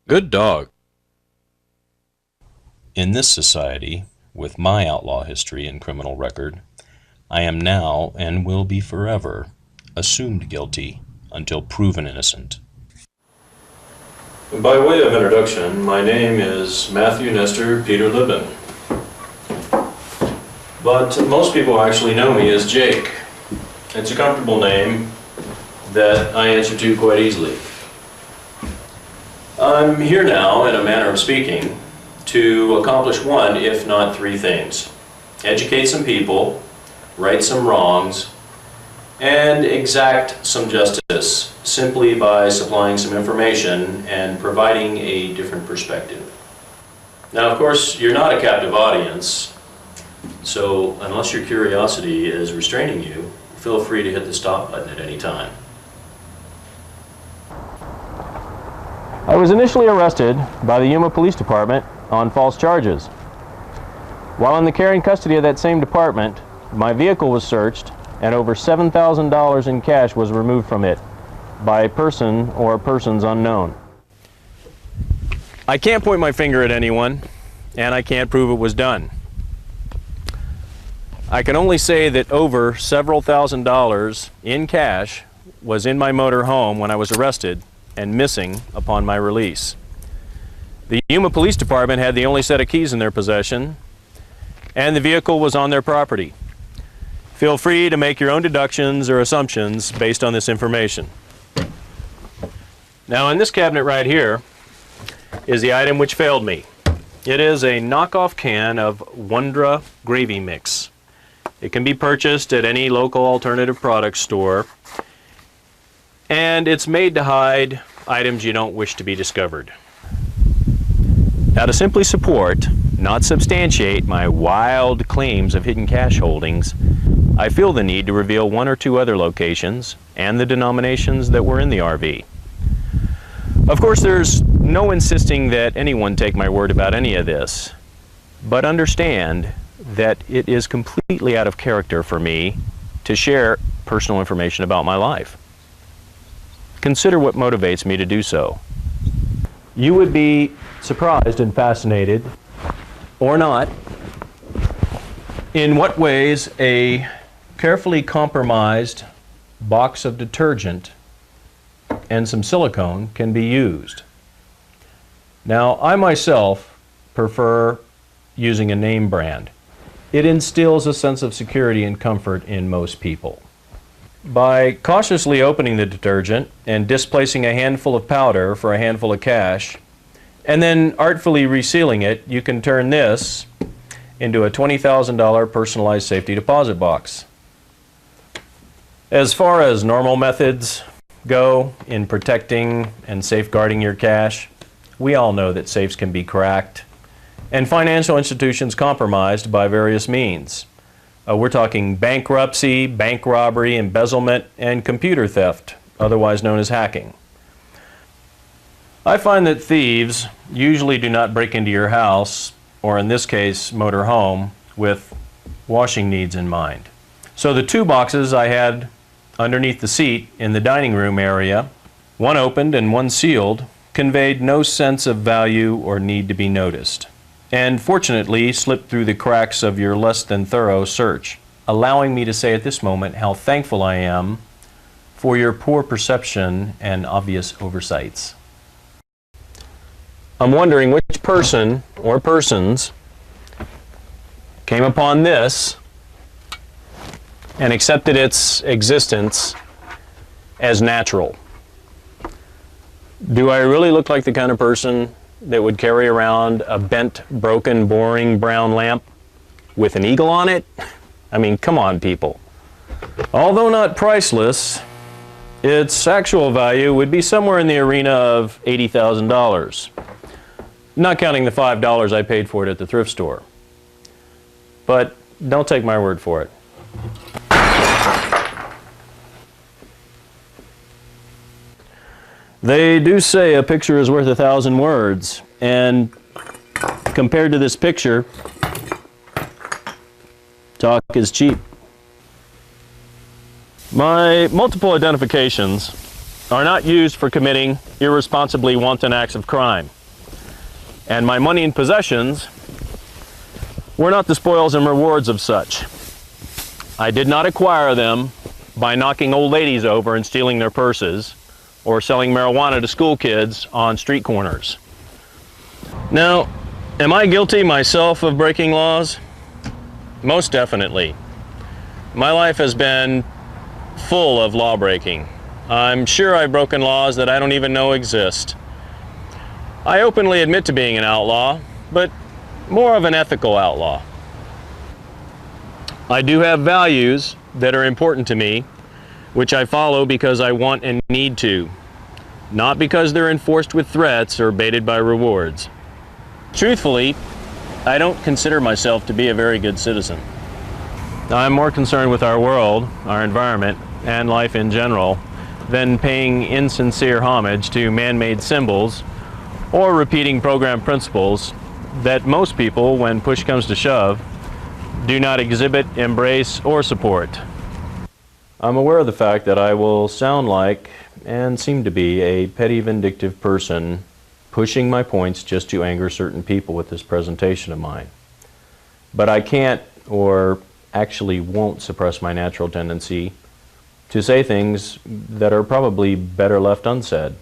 Good dog. In this society, with my outlaw history and criminal record, I am now, and will be forever, assumed guilty until proven innocent. By way of introduction, my name is Matthew Nestor Peter Libon. But most people actually know me as Jake. It's a comfortable name that I answer to quite easily. I'm here now, in a manner of speaking, to accomplish one, if not three things. Educate some people, right some wrongs, and exact some justice simply by supplying some information and providing a different perspective. Now, of course, you're not a captive audience, so unless your curiosity is restraining you, feel free to hit the stop button at any time. I was initially arrested by the Yuma Police Department on false charges. While in the care and custody of that same department, my vehicle was searched and over $7,000 in cash was removed from it by a person or persons unknown. I can't point my finger at anyone, and I can't prove it was done. I can only say that over several $1,000s in cash was in my motor home when I was arrested and missing upon my release. The Yuma Police Department had the only set of keys in their possession, and the vehicle was on their property. Feel free to make your own deductions or assumptions based on this information. Now, in this cabinet right here is the item which failed me. It is a knockoff can of Wondra gravy mix. It can be purchased at any local alternative product store, and it's made to hide items you don't wish to be discovered. Now, to simply support, not substantiate, my wild claims of hidden cash holdings, I feel the need to reveal one or two other locations and the denominations that were in the RV. Of course, there's no insisting that anyone take my word about any of this, but understand that it is completely out of character for me to share personal information about my life. Consider what motivates me to do so. You would be surprised and fascinated, or not, in what ways a carefully compromised box of detergent and some silicone can be used. Now, I myself prefer using a name brand. It instills a sense of security and comfort in most people. By cautiously opening the detergent and displacing a handful of powder for a handful of cash, and then artfully resealing it, you can turn this into a $20,000 personalized safety deposit box. As far as normal methods go in protecting and safeguarding your cash, we all know that safes can be cracked and financial institutions compromised by various means. We're talking bankruptcy, bank robbery, embezzlement, and computer theft, otherwise known as hacking. I find that thieves usually do not break into your house, or in this case, motor home, with washing needs in mind. So the two boxes I had underneath the seat in the dining room area, one opened and one sealed, conveyed no sense of value or need to be noticed, and fortunately slipped through the cracks of your less than thorough search, allowing me to say at this moment how thankful I am for your poor perception and obvious oversights. I'm wondering which person or persons came upon this and accepted its existence as natural. Do I really look like the kind of person that would carry around a bent, broken, boring brown lamp with an eagle on it? I mean, come on, people. Although not priceless, its actual value would be somewhere in the arena of $80,000. Not counting the $5 I paid for it at the thrift store. But don't take my word for it. They do say a picture is worth 1,000 words, and compared to this picture, talk is cheap. My multiple identifications are not used for committing irresponsibly wanton acts of crime. And my money and possessions were not the spoils and rewards of such. I did not acquire them by knocking old ladies over and stealing their purses, or selling marijuana to school kids on street corners. Now, am I guilty myself of breaking laws? Most definitely. My life has been full of law breaking. I'm sure I've broken laws that I don't even know exist. I openly admit to being an outlaw, but more of an ethical outlaw. I do have values that are important to me, which I follow because I want and need to, not because they're enforced with threats or baited by rewards. Truthfully, I don't consider myself to be a very good citizen. I'm more concerned with our world, our environment, and life in general than paying insincere homage to man-made symbols or repeating program principles that most people, when push comes to shove, do not exhibit, embrace, or support. I'm aware of the fact that I will sound like, and seem to be, a petty, vindictive person pushing my points just to anger certain people with this presentation of mine. But I can't, or actually won't, suppress my natural tendency to say things that are probably better left unsaid.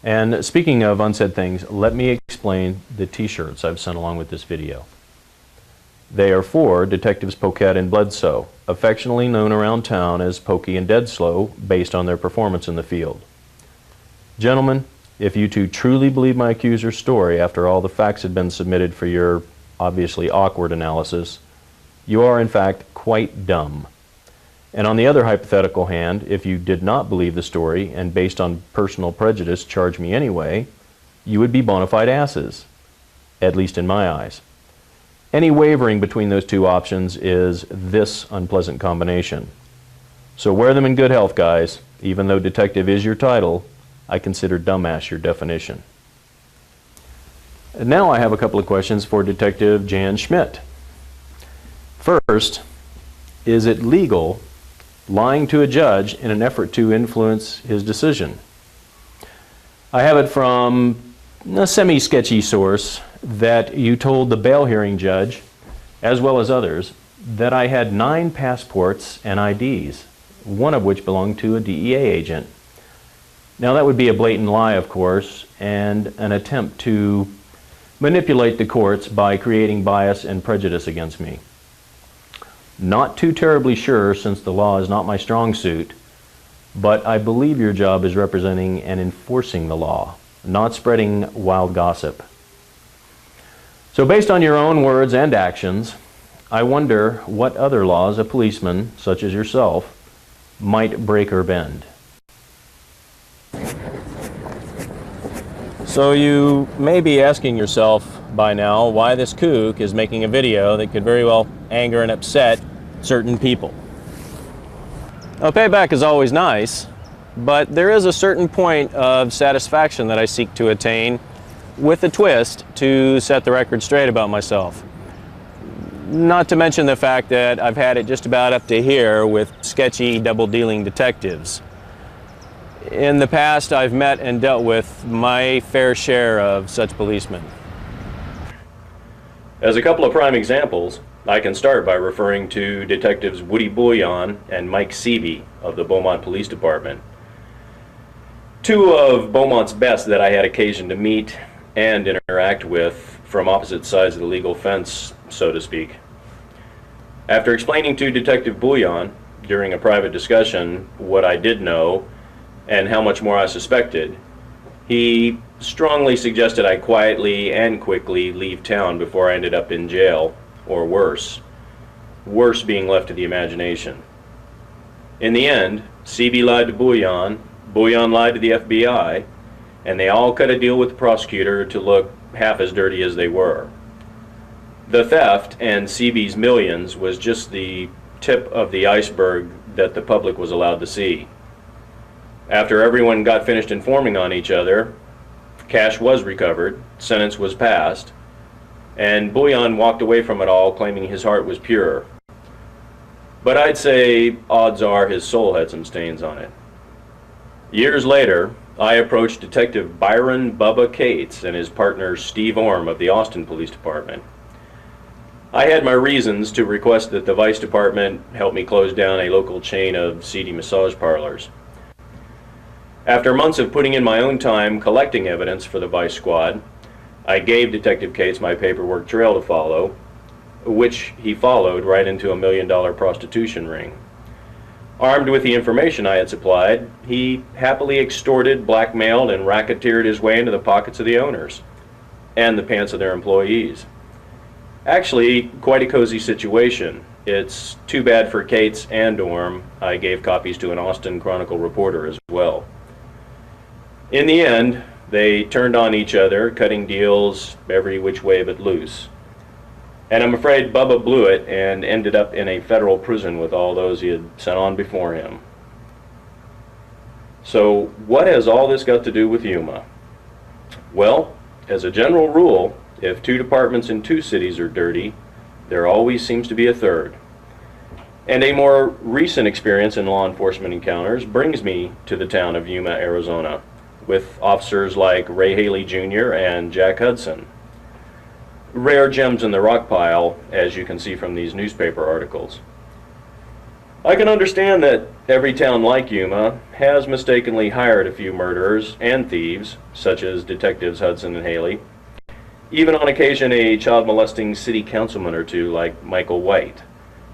And speaking of unsaid things, let me explain the t-shirts I've sent along with this video. They are for Detectives Poquette and Bledsoe, affectionately known around town as Pokey and Dead Slow, based on their performance in the field. Gentlemen, if you two truly believe my accuser's story after all the facts had been submitted for your obviously awkward analysis, you are in fact quite dumb. And on the other hypothetical hand, if you did not believe the story and based on personal prejudice charge me anyway, you would be bona fide asses, at least in my eyes. Any wavering between those two options is this unpleasant combination. So wear them in good health, guys. Even though detective is your title, I consider dumbass your definition. And now I have a couple of questions for Detective Jan Schmidt. First, is it legal lying to a judge in an effort to influence his decision? I have it from a semi-sketchy source that you told the bail hearing judge, as well as others, that I had 9 passports and IDs, one of which belonged to a DEA agent. Now that would be a blatant lie, of course, and an attempt to manipulate the courts by creating bias and prejudice against me. Not too terribly sure, since the law is not my strong suit, but I believe your job is representing and enforcing the law, not spreading wild gossip. So based on your own words and actions, I wonder what other laws a policeman, such as yourself, might break or bend. So you may be asking yourself by now why this kook is making a video that could very well anger and upset certain people. Now, payback is always nice, but there is a certain point of satisfaction that I seek to attain with a twist to set the record straight about myself. Not to mention the fact that I've had it just about up to here with sketchy, double-dealing detectives. In the past, I've met and dealt with my fair share of such policemen. As a couple of prime examples, I can start by referring to Detectives Woody Bouillon and Mike Seavey of the Beaumont Police Department. Two of Beaumont's best that I had occasion to meet and interact with from opposite sides of the legal fence, so to speak. After explaining to Detective Bouillon during a private discussion what I did know and how much more I suspected, he strongly suggested I quietly and quickly leave town before I ended up in jail, or worse. Worse being left to the imagination. In the end, CB lied to Bouillon, Bouillon lied to the FBI, and they all cut a deal with the prosecutor to look half as dirty as they were. The theft and CB's millions was just the tip of the iceberg that the public was allowed to see. After everyone got finished informing on each other, cash was recovered, sentence was passed, and Bouillon walked away from it all claiming his heart was pure. But I'd say odds are his soul had some stains on it. Years later, I approached Detective Byron Bubba Cates and his partner Steve Orm of the Austin Police Department. I had my reasons to request that the Vice Department help me close down a local chain of seedy massage parlors. After months of putting in my own time collecting evidence for the Vice Squad, I gave Detective Cates my paperwork trail to follow, which he followed right into $1 million prostitution ring. Armed with the information I had supplied, he happily extorted, blackmailed, and racketeered his way into the pockets of the owners and the pants of their employees. Actually, quite a cozy situation. It's too bad for Cates and Orm. I gave copies to an Austin Chronicle reporter as well. In the end, they turned on each other, cutting deals every which way but loose. And I'm afraid Bubba blew it and ended up in a federal prison with all those he had sent on before him. So what has all this got to do with Yuma? Well, as a general rule, if 2 departments in 2 cities are dirty, there always seems to be a third. And a more recent experience in law enforcement encounters brings me to the town of Yuma, Arizona, with officers like Ray Haley Jr. and Jack Hudson. Rare gems in the rock pile, as you can see from these newspaper articles. I can understand that every town like Yuma has mistakenly hired a few murderers and thieves, such as Detectives Hudson and Haley, even on occasion a child-molesting city councilman or two like Michael White,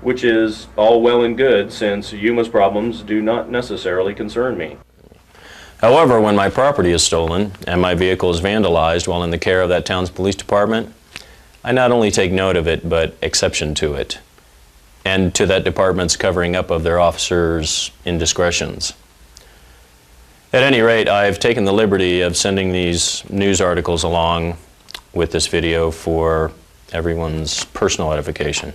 which is all well and good since Yuma's problems do not necessarily concern me. However, when my property is stolen and my vehicle is vandalized while in the care of that town's police department, I not only take note of it, but exception to it, and to that department's covering up of their officers' indiscretions. At any rate, I've taken the liberty of sending these news articles along with this video for everyone's personal edification.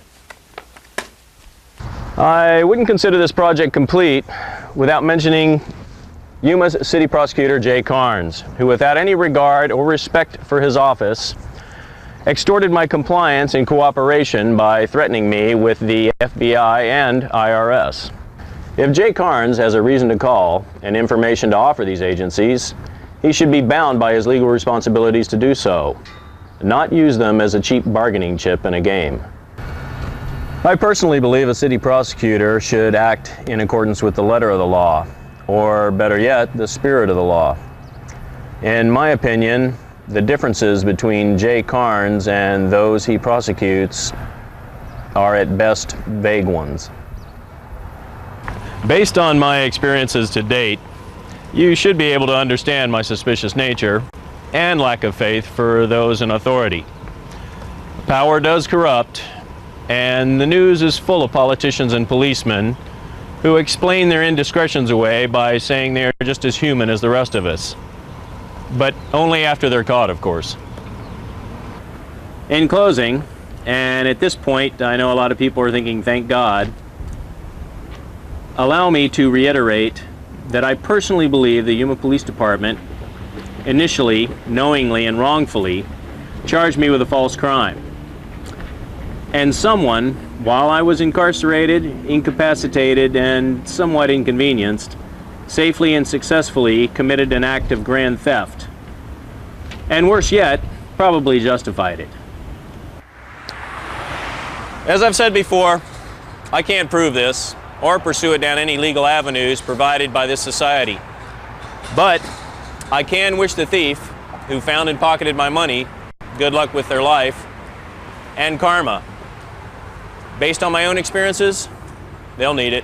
I wouldn't consider this project complete without mentioning Yuma's city prosecutor, Jay Carnes, who without any regard or respect for his office, extorted my compliance and cooperation by threatening me with the FBI and IRS. If Jay Carnes has a reason to call and information to offer these agencies, he should be bound by his legal responsibilities to do so, not use them as a cheap bargaining chip in a game. I personally believe a city prosecutor should act in accordance with the letter of the law, or better yet, the spirit of the law. In my opinion, the differences between Jay Carnes and those he prosecutes are at best vague ones. Based on my experiences to date, you should be able to understand my suspicious nature and lack of faith for those in authority. Power does corrupt, and the news is full of politicians and policemen who explain their indiscretions away by saying they are just as human as the rest of us. But only after they're caught, of course. In closing, and at this point I know a lot of people are thinking, thank God, allow me to reiterate that I personally believe the Yuma Police Department initially, knowingly and wrongfully, charged me with a false crime. And someone, while I was incarcerated, incapacitated, and somewhat inconvenienced, safely and successfully committed an act of grand theft. And worse yet, probably justified it. As I've said before, I can't prove this or pursue it down any legal avenues provided by this society. But I can wish the thief who found and pocketed my money good luck with their life and karma. Based on my own experiences, they'll need it.